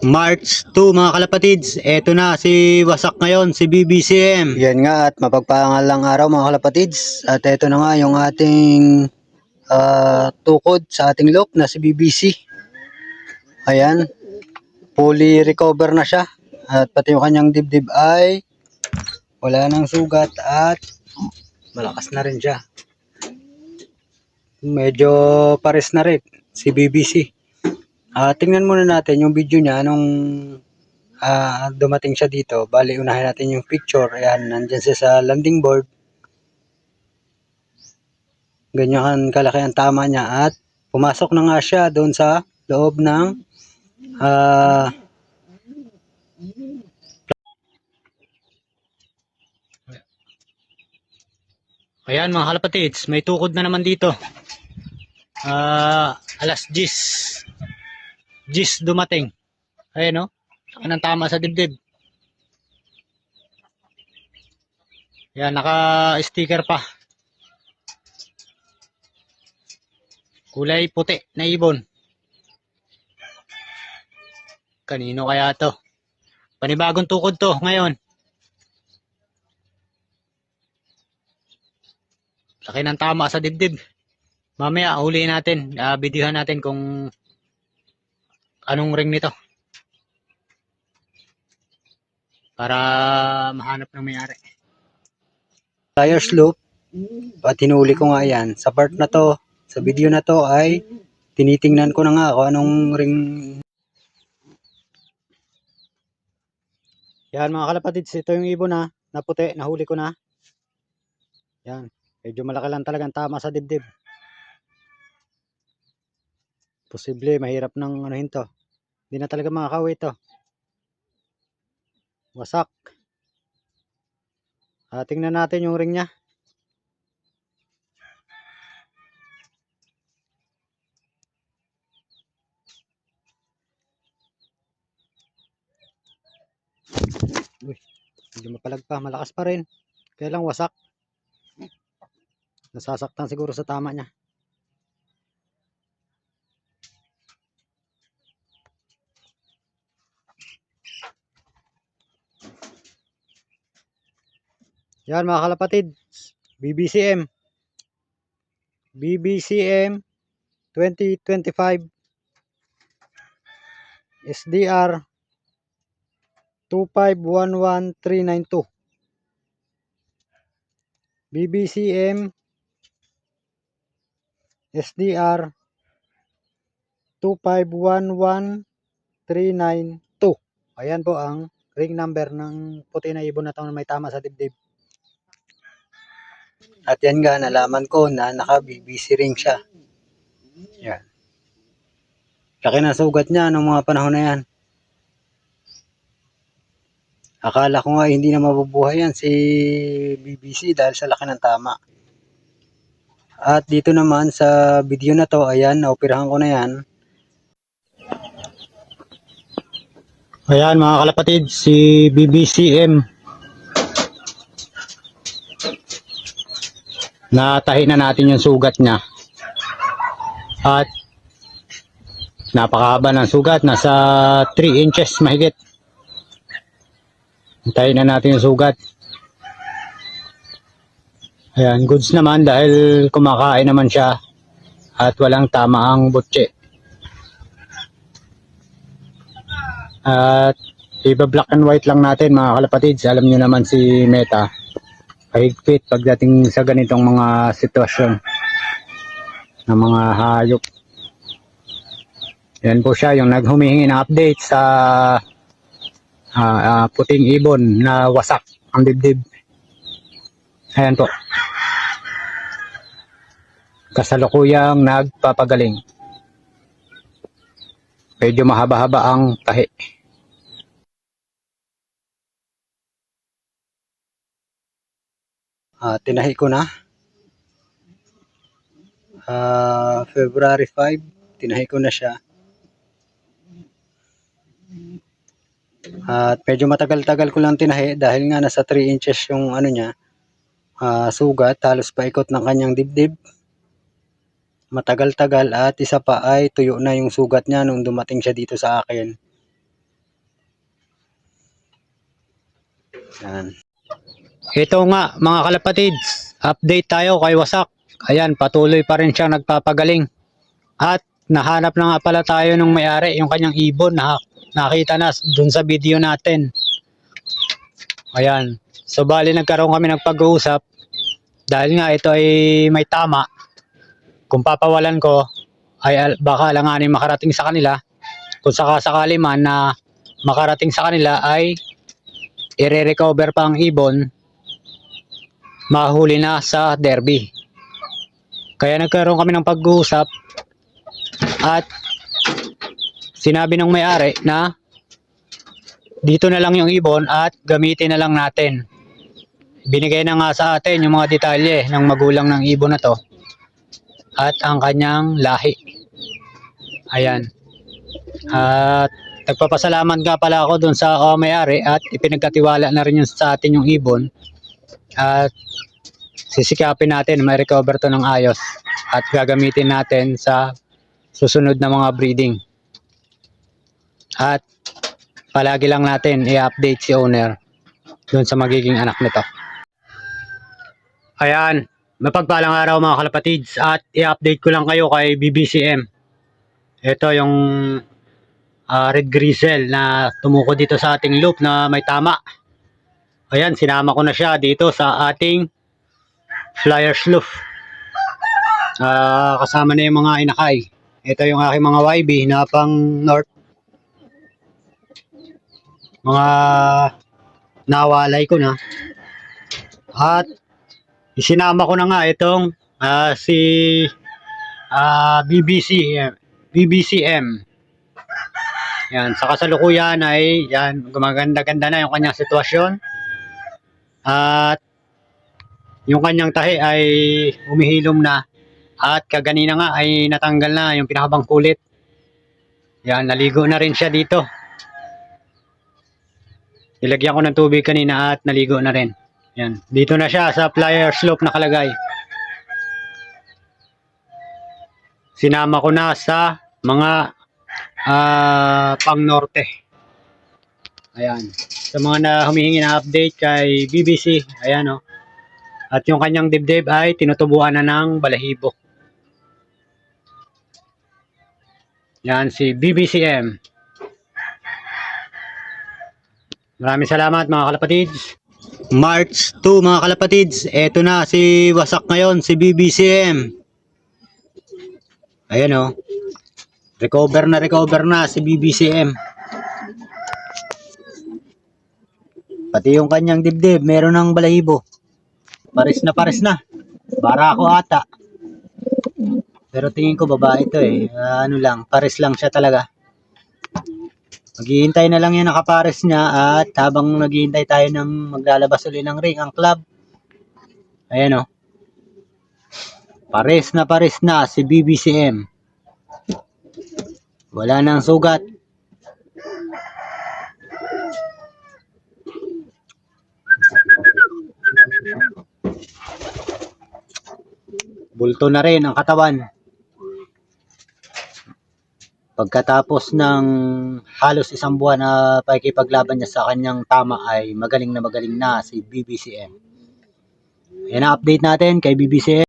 March 2 mga kalapatids, eto na si Wasak ngayon, si BBCM. Yan nga at mapagparangalang araw mga kalapatids. At eto na nga yung ating tukod sa ating lock na si BBC. Ayan, fully recover na siya. At pati yung kanyang dibdib ay wala nang sugat at malakas na rin siya. Medyo pares na rin si BBC. Tingnan muna natin yung video niya nung dumating siya dito. Bali, unahin natin yung picture. Ayan, nandyan siya sa landing board. Ganyan kalaki ang tama niya at pumasok na nga siya doon sa loob ng ayan mga kalapatids, may tukod na naman dito. Alas 10 dumating. Ayan o, saka ng tama sa dibdib. Ayan, naka-sticker pa. Kulay puti na ibon. Kanino kaya to? Panibagong tukod to ngayon. Laki ng tama sa dibdib. Mamaya huliin natin, videohan natin kung anong ring nito. Para mahanap ng may-ari. Tires loop. At hinuli ko nga yan. Sa part na to, sa video na to ay tinitingnan ko na nga kung anong ring. Yan mga kalapatids, ito yung ibon na puti, nahuli ko na. Yan, medyo malaki lang talagang tama sa dibdib. Posible mahirap ng anuhin to. Hindi na talaga makakauwi to. Wasak. Tingnan natin yung ring niya. Uy, medyo mapalag pa, malakas pa rin. Kaya lang wasak. Nasasaktan siguro sa tama niya. Yan mga kalapatid, BBCM 2025 SDR 2511392. BBCM SDR 2511392. Ayan po ang ring number ng puti na ibon na ito na may tama sa dibdib. At yan nga, nalaman ko na naka-BBC ring siya. Yan. Laki na sugat niya noong mga panahon na yan. Akala ko nga hindi na mabubuhay yan si BBC dahil sa laki ng tama. At dito naman sa video na to, ayan, naoperahan ko na yan. Ayan mga kalapatid, si BBCM. Natahi na natin yung sugat niya. At napakahaba ng sugat, nasa 3 inches mahigit. Natahi na natin yung sugat. Ayan, goods naman dahil kumakain naman siya at walang tamaang butse. At iba black and white lang natin mga kalapatids. Alam nyo naman si Meta, kahigpit pagdating sa ganitong mga sitwasyon ng mga hayop. Yan po siya yung naghumihingi ng update sa puting ibon na wasak ang dibdib. Ayan po, kasalukuyang nagpapagaling. Medyo mahaba-haba ang tahi. Tinahi ko na. February 5, tinahi ko na siya. At medyo matagal-tagal ko lang tinahi dahil nga nasa 3 inches yung ano niya, sugat, halos paikot ng kanyang dibdib. Matagal-tagal at isa pa ay tuyo na yung sugat niya nung dumating siya dito sa akin. Yan. Ito nga mga kalapatids, update tayo kay Wasak. Ayan, patuloy pa rin siyang nagpapagaling. At nahanap na nga pala tayo ng may-ari, yung kanyang ibon na nakita na dun sa video natin. Ayan. So bali nagkaroon kami ng pag-uusap dahil nga ito ay may tama. Kung papawalan ko ay baka alanganin makarating sa kanila. Kung sakasakali man na makarating sa kanila ay i-recover pa ang ibon, mahuli na sa derby. Kaya nagkaroon kami ng pag-uusap at sinabi ng may-ari na dito na lang yung ibon at gamitin na lang natin. Binigay na nga sa atin yung mga detalye ng magulang ng ibon na to at ang kanyang lahi. Ayan. At nagpapasalamat nga pala ako dun sa may-ari at ipinagkatiwala na rin sa atin yung ibon. At sisikapin natin ma-recover to ng ayos at gagamitin natin sa susunod na mga breeding. At palagi lang natin i-update si owner dun sa magiging anak nito. Ayan, mapagpalang araw mga kalapatids at i-update ko lang kayo kay BBCM. Ito yung red grizzle na tumuko dito sa ating loop na may tama. Ayan, sinama ko na siya dito sa ating flyers loop. Kasama na yung mga inakay. Ito yung aking mga YB na pang north. Mga nawalay ko na. At isinama ko na nga itong si BBCM. Yan, sa kasalukuyan ay yan, gumaganda-ganda na yung kanyang sitwasyon. At yung kanyang tahi ay umihilom na. At kaganina nga ay natanggal na yung pinakabang kulit. Yan, naligo na rin siya dito. Nilagyan ko ng tubig kanina at naligo na rin. Yan, dito na siya sa flyer slope nakalagay. Sinama ko na sa mga pang norte. Ayan, sa mga na humihingi na update kay BBC, ayan o. At yung kanyang dibdib ay tinutubuan na ng balahibo. Yan si BBCM. Maraming salamat mga kalapatids. March 2 mga kalapatids, eto na si Wasak ngayon, si BBCM. Ayan o. Recover na si BBCM. Pati yung kanyang dibdib, meron ng balahibo. Pares na. Bara ako ata. Pero tingin ko babae ito eh. Ano lang, pares lang siya talaga. Maghihintay na lang yan nakapares niya at habang naghihintay tayo ng maglalabas ulit ng ring ang club. Ayan o. Pares na si BBCM. Wala nang sugat. Bulto na rin ang katawan. Pagkatapos ng halos isang buwan na pakikipaglaban niya sa kanyang tama ay magaling na si BBCM. Yan ang update natin kay BBCM.